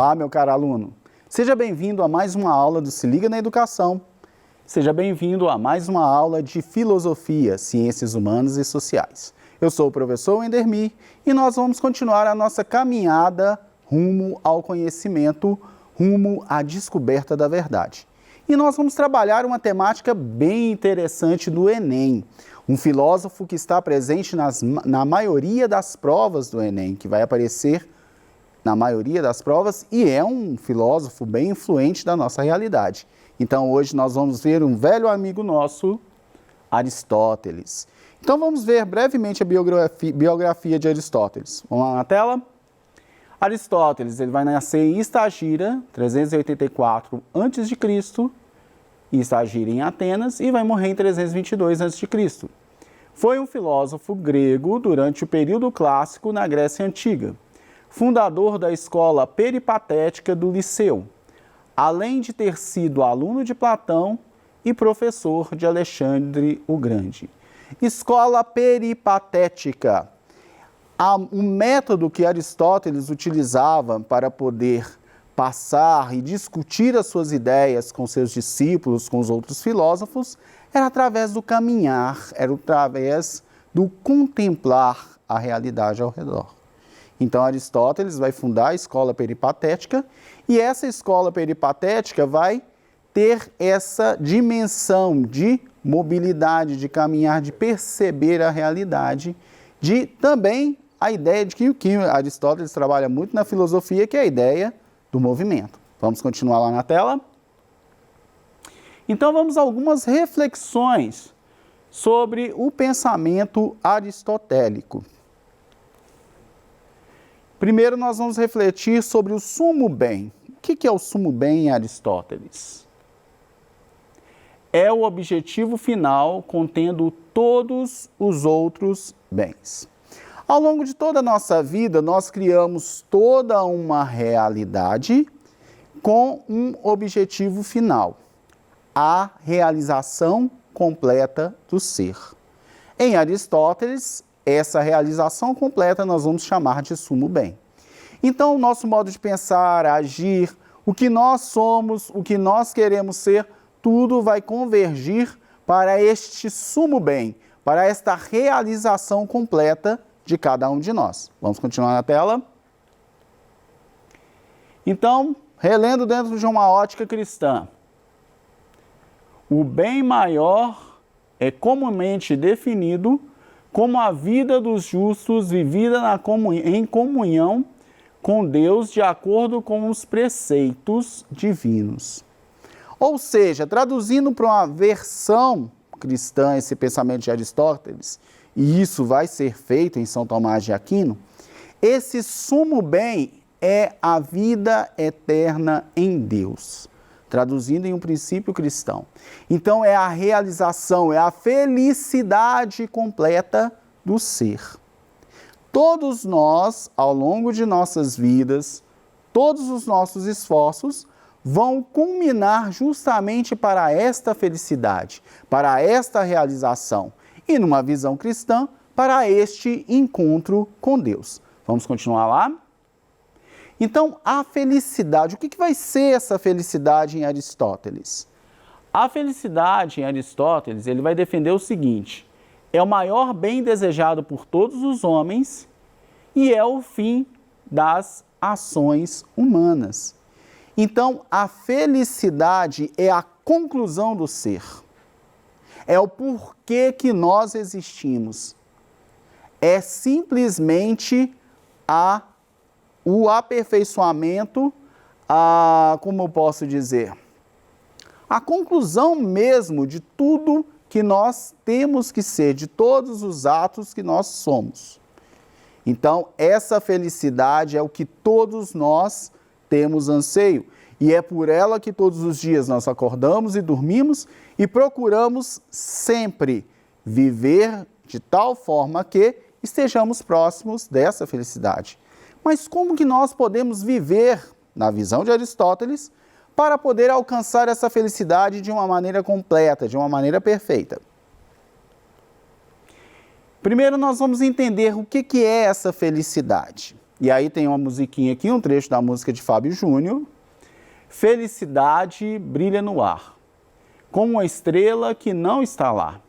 Olá, meu caro aluno. Seja bem-vindo a mais uma aula do Se Liga na Educação. Seja bem-vindo a mais uma aula de Filosofia, Ciências Humanas e Sociais. Eu sou o professor Wendermir e nós vamos continuar a nossa caminhada rumo ao conhecimento, rumo à descoberta da verdade. E nós vamos trabalhar uma temática bem interessante do Enem. Um filósofo que está presente na maioria das provas do Enem, que vai aparecer na maioria das provas, e é um filósofo bem influente da nossa realidade. Então, hoje nós vamos ver um velho amigo nosso, Aristóteles. Então, vamos ver brevemente a biografia de Aristóteles. Vamos lá na tela? Aristóteles, ele vai nascer em Estagira, 384 a.C., e Estagira em Atenas, e vai morrer em 322 a.C. Foi um filósofo grego durante o período clássico na Grécia Antiga, fundador da escola peripatética do Liceu, além de ter sido aluno de Platão e professor de Alexandre o Grande. Escola peripatética. O método que Aristóteles utilizava para poder passar e discutir as suas ideias com seus discípulos, com os outros filósofos, era através do caminhar, era através do contemplar a realidade ao redor. Então, Aristóteles vai fundar a escola peripatética e essa escola peripatética vai ter essa dimensão de mobilidade, de caminhar, de perceber a realidade, de também a ideia de que Aristóteles trabalha muito na filosofia, que é a ideia do movimento. Vamos continuar lá na tela? Então, vamos a algumas reflexões sobre o pensamento aristotélico. Primeiro, nós vamos refletir sobre o sumo bem. O que é o sumo bem em Aristóteles? É o objetivo final contendo todos os outros bens. Ao longo de toda a nossa vida, nós criamos toda uma realidade com um objetivo final: a realização completa do ser. Em Aristóteles, essa realização completa nós vamos chamar de sumo bem. Então, o nosso modo de pensar, agir, o que nós somos, o que nós queremos ser, tudo vai convergir para este sumo bem, para esta realização completa de cada um de nós. Vamos continuar na tela? Então, relendo dentro de uma ótica cristã, o bem maior é comumente definido como a vida dos justos vivida em comunhão com Deus de acordo com os preceitos divinos. Ou seja, traduzindo para uma versão cristã esse pensamento de Aristóteles, e isso vai ser feito em São Tomás de Aquino, esse sumo bem é a vida eterna em Deus, traduzindo em um princípio cristão. Então é a realização, é a felicidade completa do ser. Todos nós, ao longo de nossas vidas, todos os nossos esforços vão culminar justamente para esta felicidade, para esta realização. E numa visão cristã, para este encontro com Deus. Vamos continuar lá? Então, a felicidade, o que vai ser essa felicidade em Aristóteles? A felicidade em Aristóteles, ele vai defender o seguinte: é o maior bem desejado por todos os homens e é o fim das ações humanas. Então, a felicidade é a conclusão do ser. É o porquê que nós existimos. É simplesmente o aperfeiçoamento, como eu posso dizer, a conclusão mesmo de tudo que nós temos que ser, de todos os atos que nós somos. Então, essa felicidade é o que todos nós temos anseio. E é por ela que todos os dias nós acordamos e dormimos e procuramos sempre viver de tal forma que estejamos próximos dessa felicidade. Mas como que nós podemos viver, na visão de Aristóteles, para poder alcançar essa felicidade de uma maneira completa, de uma maneira perfeita? Primeiro nós vamos entender o que é essa felicidade. e aí tem uma musiquinha aqui, um trecho da música de Fábio Júnior. Felicidade brilha no ar, como uma estrela que não está lá.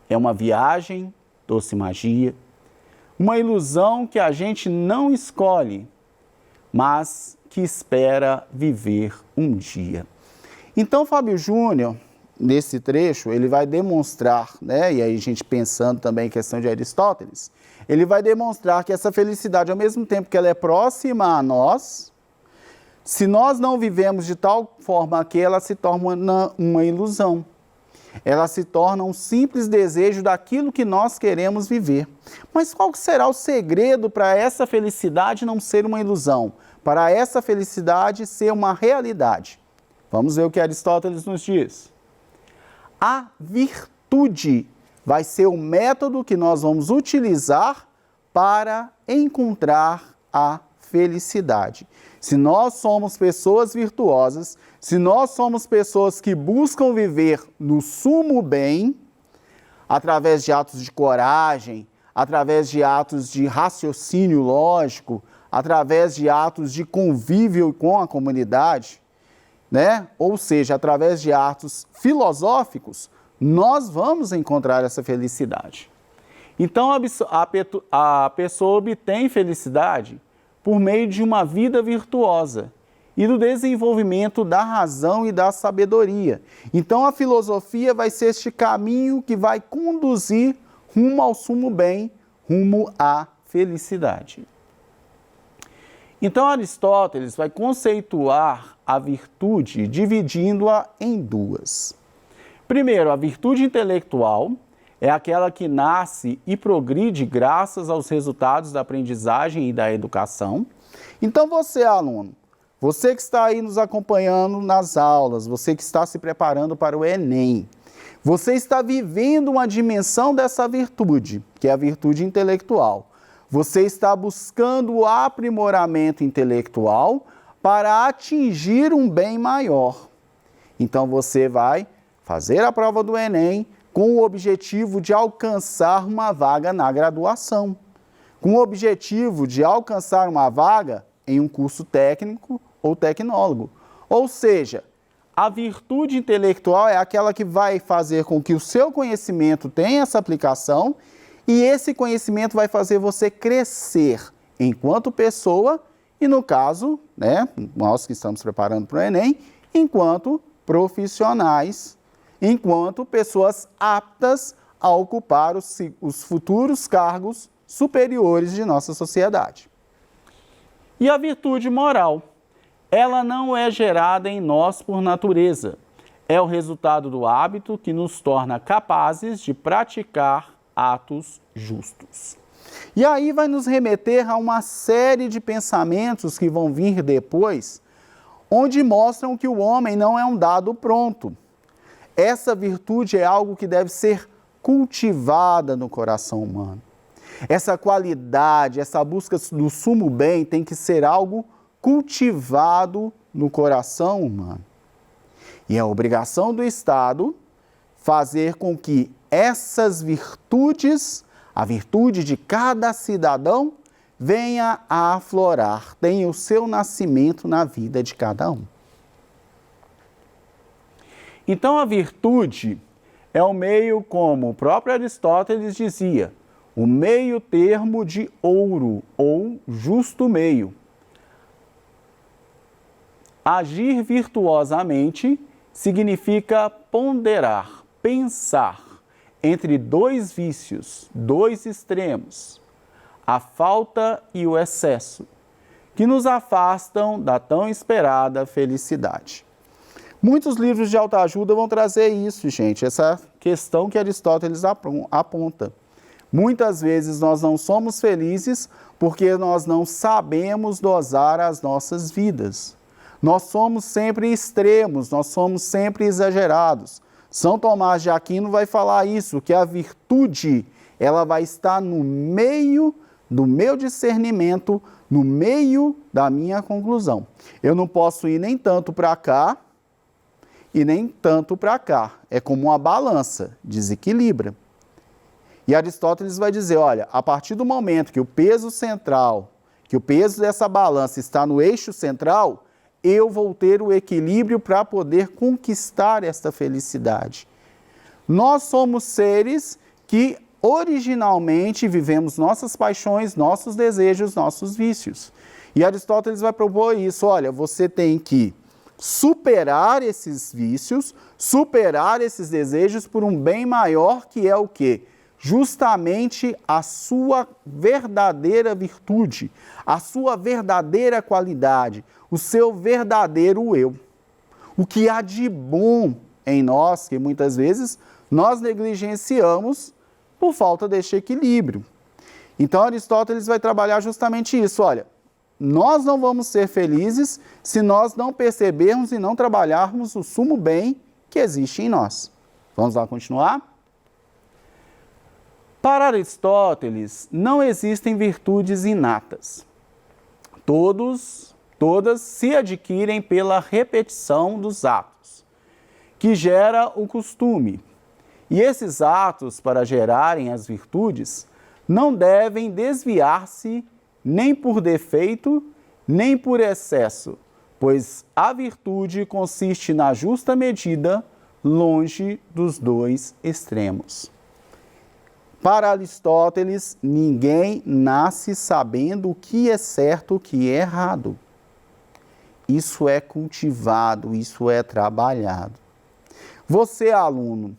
É uma viagem, doce magia, uma ilusão que a gente não escolhe, mas que espera viver um dia. Então, Fábio Júnior, nesse trecho, ele vai demonstrar, né, e aí a gente pensando também em questão de Aristóteles, ele vai demonstrar que essa felicidade, ao mesmo tempo que ela é próxima a nós, se nós não vivemos de tal forma que ela se torna uma ilusão. Ela se torna um simples desejo daquilo que nós queremos viver. Mas qual será o segredo para essa felicidade não ser uma ilusão? Para essa felicidade ser uma realidade? Vamos ver o que Aristóteles nos diz. A virtude vai ser o método que nós vamos utilizar para encontrar a felicidade. Se nós somos pessoas virtuosas, se nós somos pessoas que buscam viver no sumo bem, através de atos de coragem, através de atos de raciocínio lógico, através de atos de convívio com a comunidade, né? Ou seja, através de atos filosóficos, nós vamos encontrar essa felicidade. Então, a pessoa obtém felicidade por meio de uma vida virtuosa e do desenvolvimento da razão e da sabedoria. Então, a filosofia vai ser este caminho que vai conduzir rumo ao sumo bem, rumo à felicidade. Então, Aristóteles vai conceituar a virtude dividindo-a em duas. Primeiro, a virtude intelectual é aquela que nasce e progride graças aos resultados da aprendizagem e da educação. Então você, aluno, você que está aí nos acompanhando nas aulas, você que está se preparando para o Enem, você está vivendo uma dimensão dessa virtude, que é a virtude intelectual. Você está buscando o aprimoramento intelectual para atingir um bem maior. Então você vai fazer a prova do Enem com o objetivo de alcançar uma vaga na graduação, com o objetivo de alcançar uma vaga em um curso técnico ou tecnólogo. Ou seja, a virtude intelectual é aquela que vai fazer com que o seu conhecimento tenha essa aplicação e esse conhecimento vai fazer você crescer enquanto pessoa e, no caso, né, nós que estamos preparando para o Enem, enquanto profissionais, enquanto pessoas aptas a ocupar os futuros cargos superiores de nossa sociedade. E a virtude moral? Ela não é gerada em nós por natureza. É o resultado do hábito que nos torna capazes de praticar atos justos. E aí vai nos remeter a uma série de pensamentos que vão vir depois, onde mostram que o homem não é um dado pronto. Essa virtude é algo que deve ser cultivada no coração humano. Essa qualidade, essa busca do sumo bem tem que ser algo cultivado no coração humano. E é obrigação do Estado fazer com que essas virtudes, a virtude de cada cidadão, venha a aflorar, tenha o seu nascimento na vida de cada um. Então, a virtude é o meio, como o próprio Aristóteles dizia, o meio termo de ouro ou justo meio. Agir virtuosamente significa ponderar, pensar entre dois vícios, dois extremos, a falta e o excesso, que nos afastam da tão esperada felicidade. Muitos livros de autoajuda vão trazer isso, gente, essa questão que Aristóteles aponta. Muitas vezes nós não somos felizes porque nós não sabemos dosar as nossas vidas. Nós somos sempre extremos, nós somos sempre exagerados. São Tomás de Aquino vai falar isso, que a virtude, ela vai estar no meio do meu discernimento, no meio da minha conclusão. Eu não posso ir nem tanto para cá e nem tanto para cá. É como uma balança, desequilibra. E Aristóteles vai dizer, olha, a partir do momento que o peso central, que o peso dessa balança está no eixo central, eu vou ter o equilíbrio para poder conquistar esta felicidade. Nós somos seres que originalmente vivemos nossas paixões, nossos desejos, nossos vícios. E Aristóteles vai propor isso, olha, você tem que superar esses vícios, superar esses desejos por um bem maior, que é o quê? Justamente a sua verdadeira virtude, a sua verdadeira qualidade, o seu verdadeiro eu. O que há de bom em nós, que muitas vezes nós negligenciamos por falta deste equilíbrio. Então Aristóteles vai trabalhar justamente isso, olha, nós não vamos ser felizes se nós não percebermos e não trabalharmos o sumo bem que existe em nós. Vamos lá continuar? Para Aristóteles, não existem virtudes inatas. Todas se adquirem pela repetição dos atos, que gera o costume. E esses atos, para gerarem as virtudes, não devem desviar-se nem por defeito, nem por excesso, pois a virtude consiste na justa medida, longe dos dois extremos. Para Aristóteles, ninguém nasce sabendo o que é certo e o que é errado. Isso é cultivado, isso é trabalhado. Você, aluno,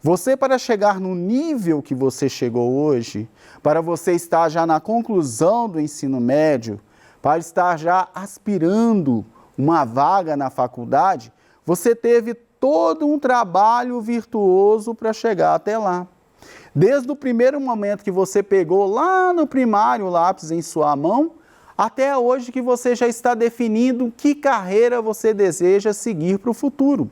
você, para chegar no nível que você chegou hoje, para você estar já na conclusão do ensino médio, para estar já aspirando uma vaga na faculdade, você teve todo um trabalho virtuoso para chegar até lá. Desde o primeiro momento que você pegou lá no primário o lápis em sua mão, até hoje que você já está definindo que carreira você deseja seguir para o futuro.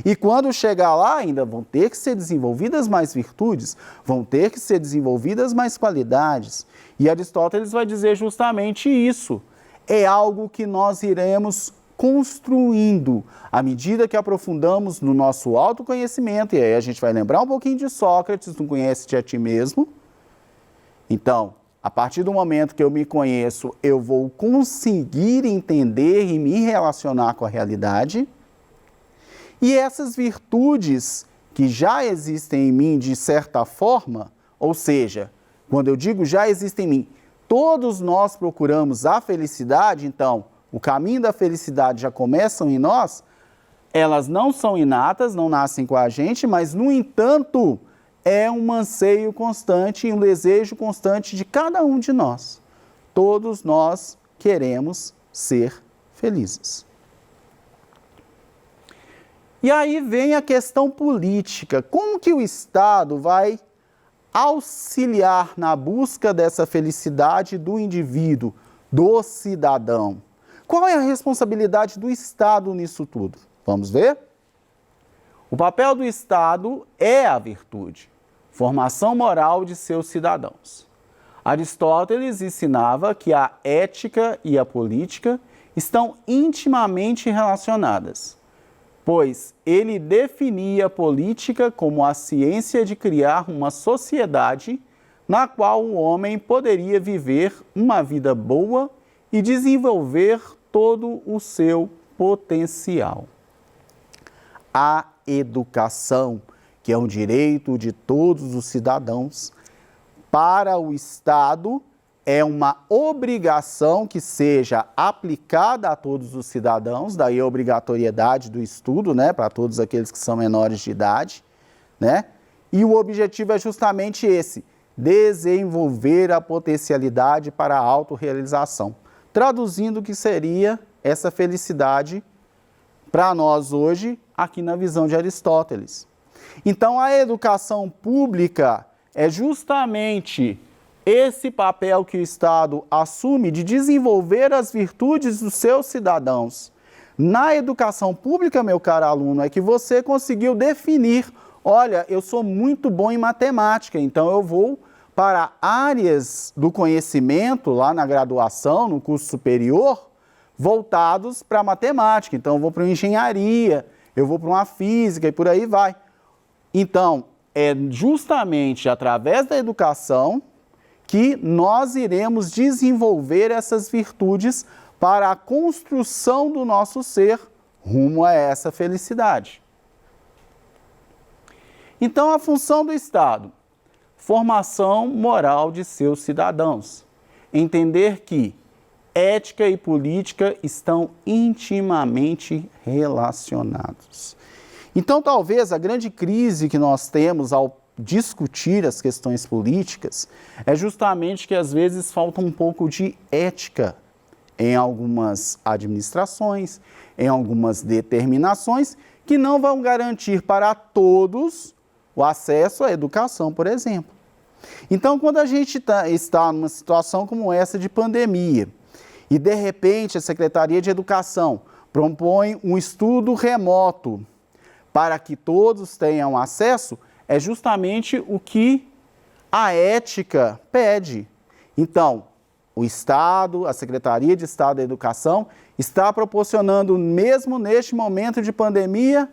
E quando chegar lá, ainda vão ter que ser desenvolvidas mais virtudes, vão ter que ser desenvolvidas mais qualidades. E Aristóteles vai dizer justamente isso. É algo que nós iremos construindo à medida que aprofundamos no nosso autoconhecimento. E aí a gente vai lembrar um pouquinho de Sócrates, não conhece-te a ti mesmo. Então, a partir do momento que eu me conheço, eu vou conseguir entender e me relacionar com a realidade. E essas virtudes que já existem em mim de certa forma, ou seja, quando eu digo já existem em mim, todos nós procuramos a felicidade, então o caminho da felicidade já começa em nós, elas não são inatas, não nascem com a gente, mas no entanto é um anseio constante e um desejo constante de cada um de nós. Todos nós queremos ser felizes. E aí vem a questão política. Como que o Estado vai auxiliar na busca dessa felicidade do indivíduo, do cidadão? Qual é a responsabilidade do Estado nisso tudo? Vamos ver? O papel do Estado é a virtude, formação moral de seus cidadãos. Aristóteles ensinava que a ética e a política estão intimamente relacionadas, pois ele definia a política como a ciência de criar uma sociedade na qual o homem poderia viver uma vida boa e desenvolver todo o seu potencial. A educação, que é um direito de todos os cidadãos, para o Estado é uma obrigação que seja aplicada a todos os cidadãos, daí a obrigatoriedade do estudo, né, para todos aqueles que são menores de idade, né? E o objetivo é justamente esse, desenvolver a potencialidade para a autorrealização. Traduzindo o que seria essa felicidade para nós hoje, aqui na visão de Aristóteles. Então, a educação pública é justamente esse papel que o Estado assume de desenvolver as virtudes dos seus cidadãos. Na educação pública, meu caro aluno, é que você conseguiu definir, olha, eu sou muito bom em matemática, então eu vou para áreas do conhecimento, lá na graduação, no curso superior, voltados para a matemática. Então eu vou para uma engenharia, eu vou para uma física e por aí vai. Então, é justamente através da educação que nós iremos desenvolver essas virtudes para a construção do nosso ser rumo a essa felicidade. Então, a função do Estado: formação moral de seus cidadãos. Entender que ética e política estão intimamente relacionados. Então, talvez a grande crise que nós temos ao discutir as questões políticas é justamente que às vezes falta um pouco de ética em algumas administrações, em algumas determinações que não vão garantir para todos o acesso à educação, por exemplo. Então, quando a gente está numa situação como essa de pandemia e, de repente, a Secretaria de Educação propõe um estudo remoto para que todos tenham acesso, é justamente o que a ética pede. Então, o Estado, a Secretaria de Estado da Educação, está proporcionando, mesmo neste momento de pandemia,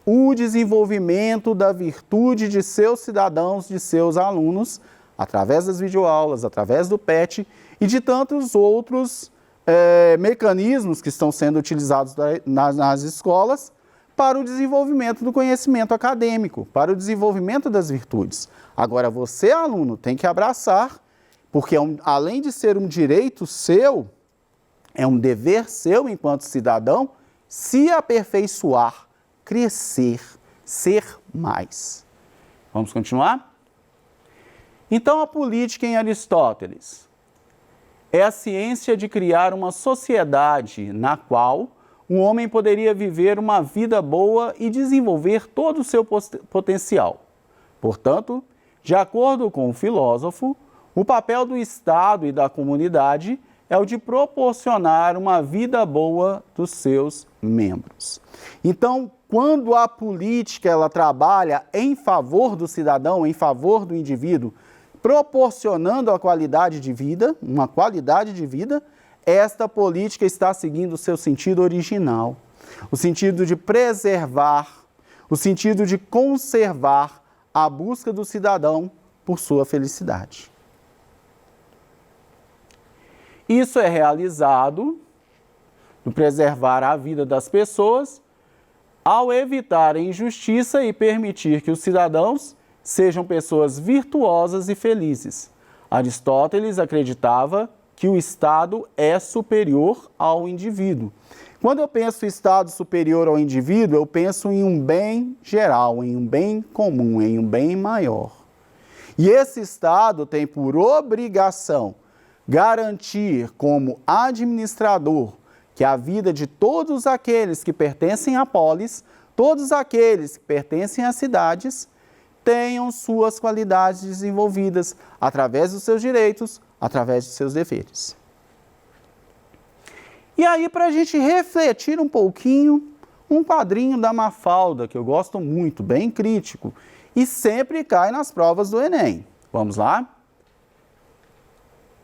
o desenvolvimento da virtude de seus cidadãos, de seus alunos, através das videoaulas, através do PET e de tantos outros mecanismos que estão sendo utilizados nas escolas para o desenvolvimento do conhecimento acadêmico, para o desenvolvimento das virtudes. Agora, você, aluno, tem que abraçar, porque além de ser um direito seu, é um dever seu enquanto cidadão, se aperfeiçoar, crescer, ser mais. Vamos continuar? Então, a política em Aristóteles é a ciência de criar uma sociedade na qual o homem poderia viver uma vida boa e desenvolver todo o seu potencial. Portanto, de acordo com o filósofo, o papel do Estado e da comunidade é o de proporcionar uma vida boa dos seus membros. Então, quando a política ela trabalha em favor do cidadão, em favor do indivíduo, proporcionando a qualidade de vida, uma qualidade de vida, esta política está seguindo o seu sentido original, o sentido de preservar, o sentido de conservar a busca do cidadão por sua felicidade. Isso é realizado no preservar a vida das pessoas, ao evitar a injustiça e permitir que os cidadãos sejam pessoas virtuosas e felizes. Aristóteles acreditava que o Estado é superior ao indivíduo. Quando eu penso em Estado superior ao indivíduo, eu penso em um bem geral, em um bem comum, em um bem maior. E esse Estado tem por obrigação garantir como administrador que a vida de todos aqueles que pertencem à polis, todos aqueles que pertencem às cidades, tenham suas qualidades desenvolvidas através dos seus direitos, através dos seus deveres. E aí, para a gente refletir um pouquinho, um quadrinho da Mafalda, que eu gosto muito, bem crítico, e sempre cai nas provas do Enem. Vamos lá?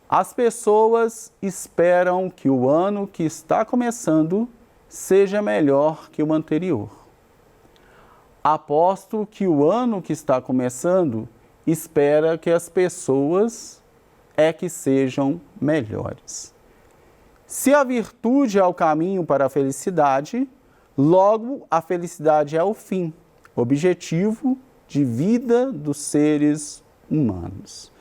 As pessoas esperam que o ano que está começando seja melhor que o anterior. Aposto que o ano que está começando espera que as pessoas que sejam melhores. Se a virtude é o caminho para a felicidade, logo a felicidade é o fim, objetivo de vida dos seres humanos.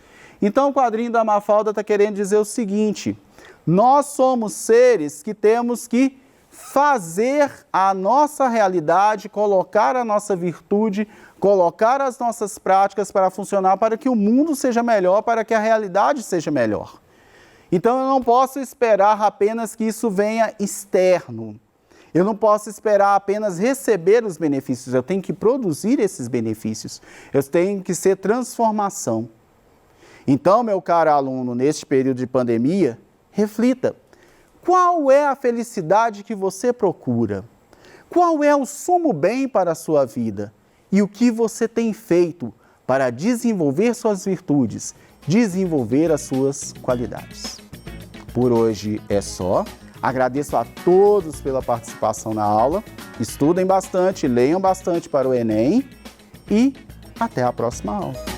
Então o quadrinho da Mafalda está querendo dizer o seguinte: nós somos seres que temos que fazer a nossa realidade, colocar a nossa virtude, colocar as nossas práticas para funcionar, para que o mundo seja melhor, para que a realidade seja melhor. Então eu não posso esperar apenas que isso venha externo. Eu não posso esperar apenas receber os benefícios, eu tenho que produzir esses benefícios. Eu tenho que ser transformação. Então, meu caro aluno, neste período de pandemia, reflita. Qual é a felicidade que você procura? Qual é o sumo bem para a sua vida? E o que você tem feito para desenvolver suas virtudes, desenvolver as suas qualidades? Por hoje é só. Agradeço a todos pela participação na aula. Estudem bastante, leiam bastante para o Enem e até a próxima aula.